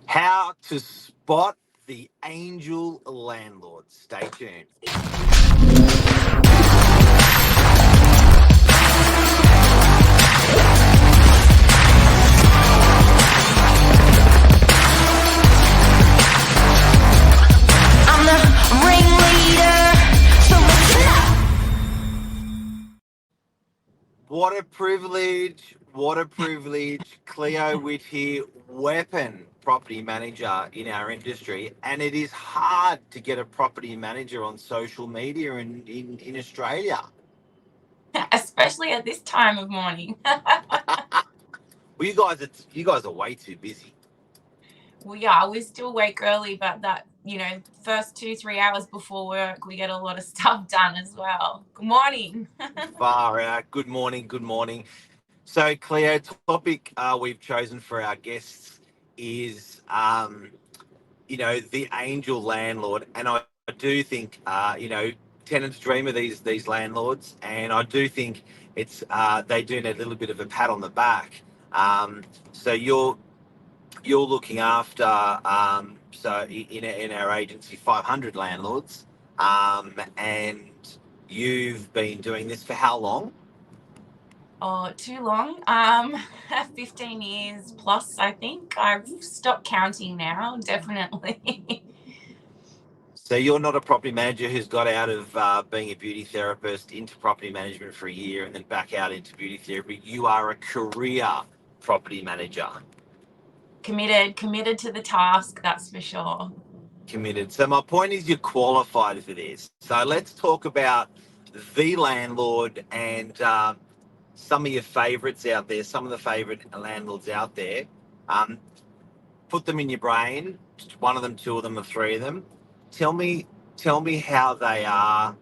How to spot the angel landlord. Stay tuned. I'm the ringleader, so listen up. What a privilege. What a privilege. Cleo Witt here, weapon property manager in our industry. And it is hard to get a property manager on social media in Australia. Especially at this time of morning. Well, you guys are way too busy. We still wake early, but that, first 2-3 hours before work, we get a lot of stuff done as well. Good morning. Far out. Good morning. Good morning. So, Cleo, topic we've chosen for our guests is, the angel landlord. And I do think, tenants dream of these landlords. And I do think they do need a little bit of a pat on the back. So you're looking after, in our agency, 500 landlords. And you've been doing this for how long? Oh, too long. 15 years plus, I think. I've stopped counting now, definitely. So you're not a property manager who's got out of being a beauty therapist into property management for a year and then back out into beauty therapy. You are a career property manager. Committed to the task, that's for sure. Committed. So my point is you're qualified for this. So let's talk about the landlord and some of your favourites out there, some of the favourite landlords out there. Put them in your brain, one of them, two of them, or three of them. Tell me how they are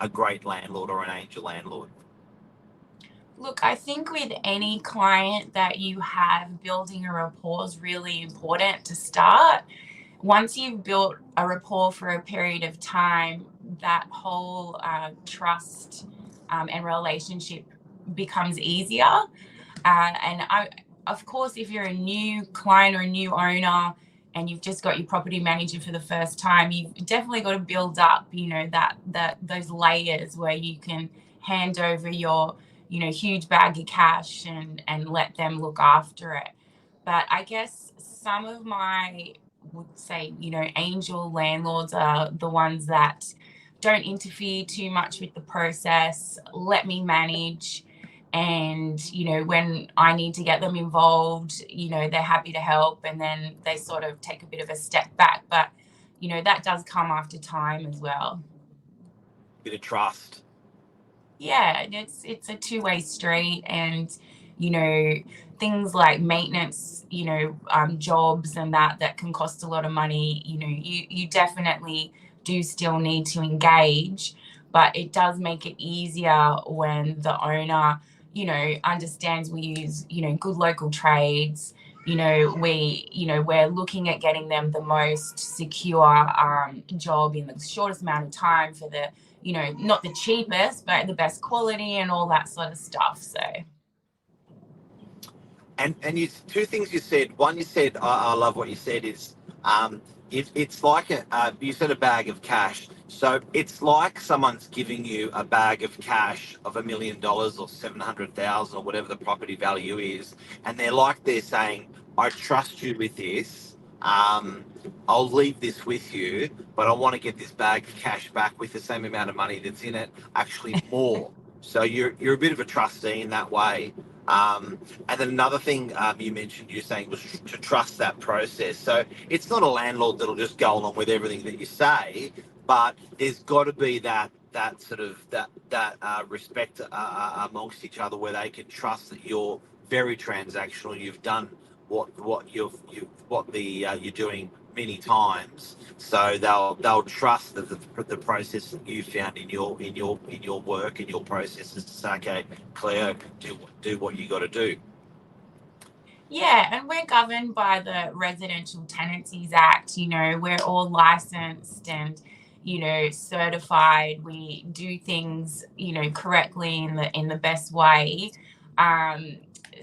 a great landlord or an angel landlord. Look, I think with any client that you have, building a rapport is really important to start. Once you've built a rapport for a period of time, that whole trust and relationship becomes easier. Of course, if you're a new client or a new owner and you've just got your property manager for the first time, you've definitely got to build up, those layers where you can hand over your, huge bag of cash and let them look after it. But I guess some of my would say, angel landlords are the ones that don't interfere too much with the process, let me manage. And, when I need to get them involved, they're happy to help. And then they sort of take a bit of a step back. But, that does come after time as well. Bit of trust. Yeah, it's a two-way street. And, things like maintenance, jobs and that can cost a lot of money. You definitely do still need to engage, but it does make it easier when the owner, understands we use, good local trades. We're looking at getting them the most secure job in the shortest amount of time for the, not the cheapest, but the best quality and all that sort of stuff. So. And you, two things you said. One, you said, I love what you said, is it's like you said a bag of cash. So it's like someone's giving you a bag of cash of $1 million or 700,000 or whatever the property value is. And they're saying, I trust you with this. I'll leave this with you, but I want to get this bag of cash back with the same amount of money that's in it, actually more. So you're a bit of a trustee in that way. And then another thing you mentioned, you're saying, was to trust that process. So it's not a landlord that'll just go along with everything that you say, but there's got to be that respect amongst each other, where they can trust that you're very transactional. You've done what you're doing many times, so they'll trust that the process that you found in your work and your processes to say, okay, Cleo, do what you got to do. Yeah, and we're governed by the Residential Tenancies Act. We're all licensed and, certified. We do things, correctly in the best way.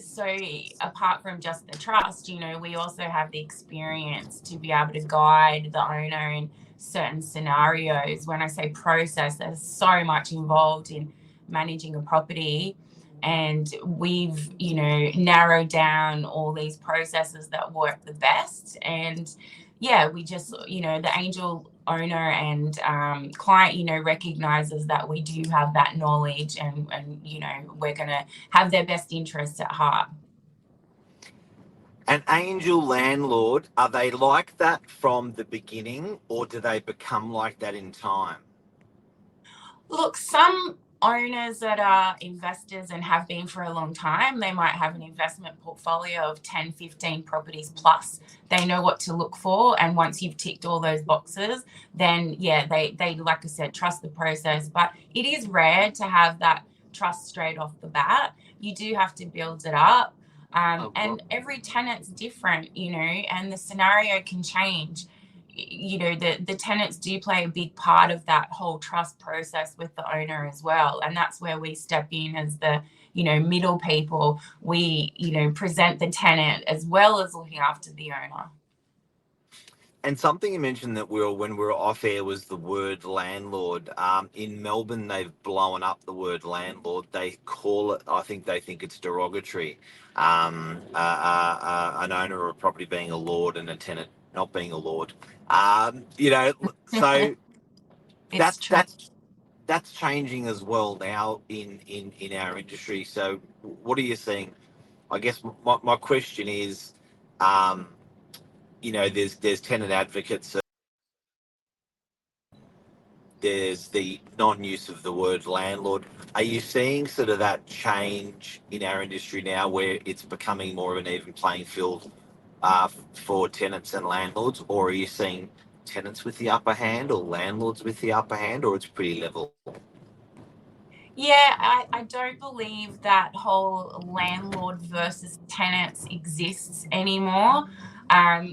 so apart from just the trust, you know, we also have the experience to be able to guide the owner in certain scenarios. When I say process, there's so much involved in managing a property, and we've, you know, narrowed down all these processes that work the best. And yeah, we just, you know, the angel owner and client, you know, recognizes that we do have that knowledge, and you know, we're going to have their best interests at heart. An angel landlord, are they like that from the beginning, or do they become like that in time? Look, some owners that are investors and have been for a long time, they might have an investment portfolio of 10, 15 properties plus. They know what to look for. And once you've ticked all those boxes, then yeah, they like I said, trust the process. But it is rare to have that trust straight off the bat. You do have to build it up. And every tenant's different, you know, and the scenario can change. You know, the tenants do play a big part of that whole trust process with the owner as well. And that's where we step in as the, you know, middle people. We, you know, present the tenant as well as looking after the owner. And something you mentioned that when we were off air was the word landlord. In Melbourne, they've blown up the word landlord. They call it, I think they think it's derogatory. An owner of a property being a lord and a tenant not being a lord. You know, so that's changing as well now in our industry. So what are you seeing? I guess my question is, you know, there's tenant advocates. There's the non-use of the word landlord. Are you seeing sort of that change in our industry now, where it's becoming more of an even playing field for tenants and landlords, or are you seeing tenants with the upper hand or landlords with the upper hand, or it's pretty level? Yeah, I don't believe that whole landlord versus tenants exists anymore.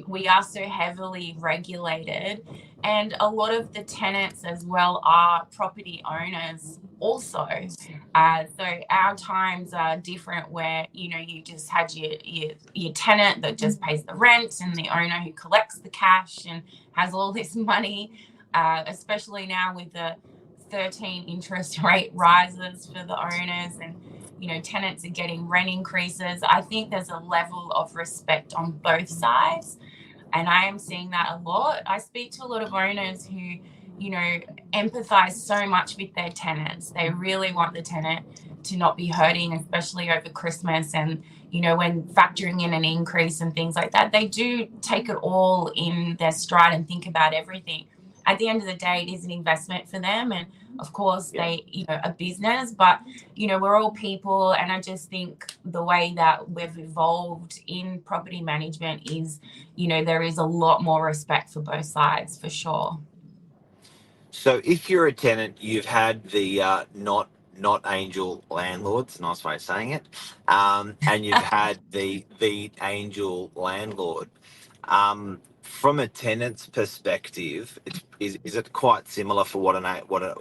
We are so heavily regulated, and a lot of the tenants as well are property owners also. So our times are different, where, you know, you just had your tenant that just pays the rent, and the owner who collects the cash and has all this money, especially now with the 13 interest rate rises for the owners, and, you know, tenants are getting rent increases. I think there's a level of respect on both sides, and I am seeing that a lot. I speak to a lot of owners who, you know, empathize so much with their tenants. They really want the tenant to not be hurting, especially over Christmas, and, you know, when factoring in an increase and things like that, they do take it all in their stride and think about everything. At the end of the day, it is an investment for them, and of course they, you know, a business, but, you know, we're all people. And I just think the way that we've evolved in property management is, you know, there is a lot more respect for both sides, for sure. So if you're a tenant, you've had the not angel landlords, nice way of saying it, and you've had the angel landlord. From a tenant's perspective, is it quite similar for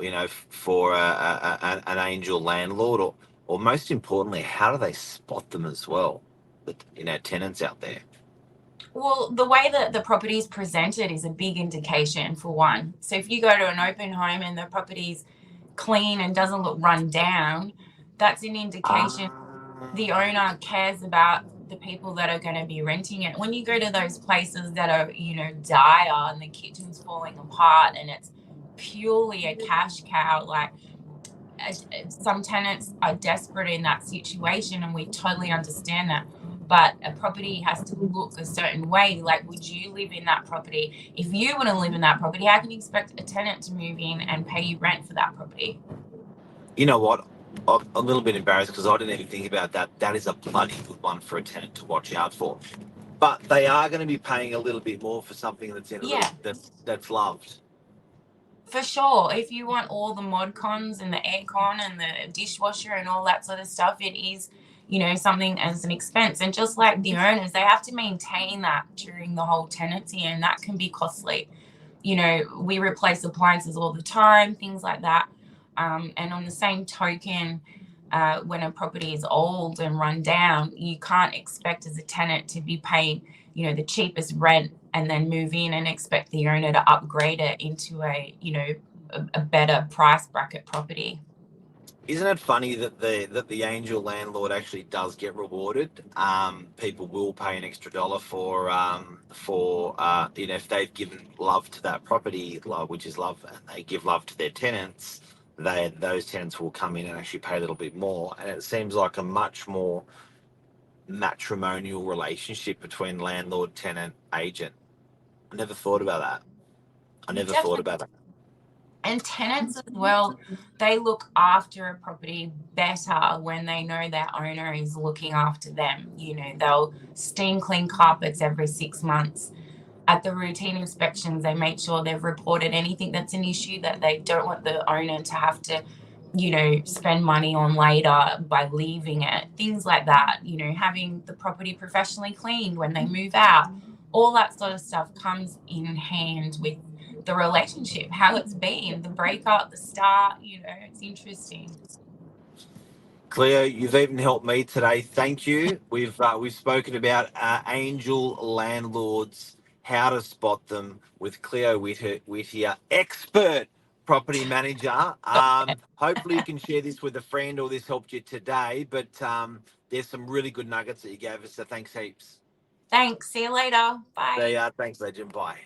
you know, for an angel landlord, or most importantly, how do they spot them as well? The, you know, tenants out there. Well, the way that the property is presented is a big indication, for one. So if you go to an open home and the property's clean and doesn't look run down, that's an indication the owner cares about the people that are going to be renting it. When you go to those places that are, you know, dire, and the kitchen's falling apart and it's purely a cash cow, like, some tenants are desperate in that situation, and we totally understand that. But a property has to look a certain way. Like, would you live in that property? If you wouldn't live in that property, how can you expect a tenant to move in and pay you rent for that property? You know what? I'm a little bit embarrassed because I didn't even think about that. That is a bloody good one for a tenant to watch out for. But they are going to be paying a little bit more for something that's that's loved. For sure. If you want all the mod cons and the air con and the dishwasher and all that sort of stuff, it is, you know, something as an expense. And just like the owners, they have to maintain that during the whole tenancy, and that can be costly. You know, we replace appliances all the time, things like that. And on the same token, when a property is old and run down, you can't expect as a tenant to be paying, the cheapest rent and then move in and expect the owner to upgrade it into a better price bracket property. Isn't it funny that the angel landlord actually does get rewarded? People will pay an extra dollar for if they've given love to that property, love, which is love, and they give love to their tenants, those tenants will come in and actually pay a little bit more. And it seems like a much more matrimonial relationship between landlord, tenant, agent. I never thought about that. I never thought about that. And tenants as well, they look after a property better when they know their owner is looking after them. They'll steam clean carpets every 6 months. At the routine inspections, they make sure they've reported anything that's an issue that they don't want the owner to have to, spend money on later by leaving it. Things like that, having the property professionally cleaned when they move out. All that sort of stuff comes in hand with the relationship, how it's been, the breakup, the start, it's interesting. Cleo, you've even helped me today. Thank you. We've spoken about angel landlords, how to spot them with Cleo Whittier, expert property manager. Hopefully you can share this with a friend, or this helped you today. But there's some really good nuggets that you gave us. So thanks heaps. Thanks. See you later. Bye. Thanks, legend. Bye.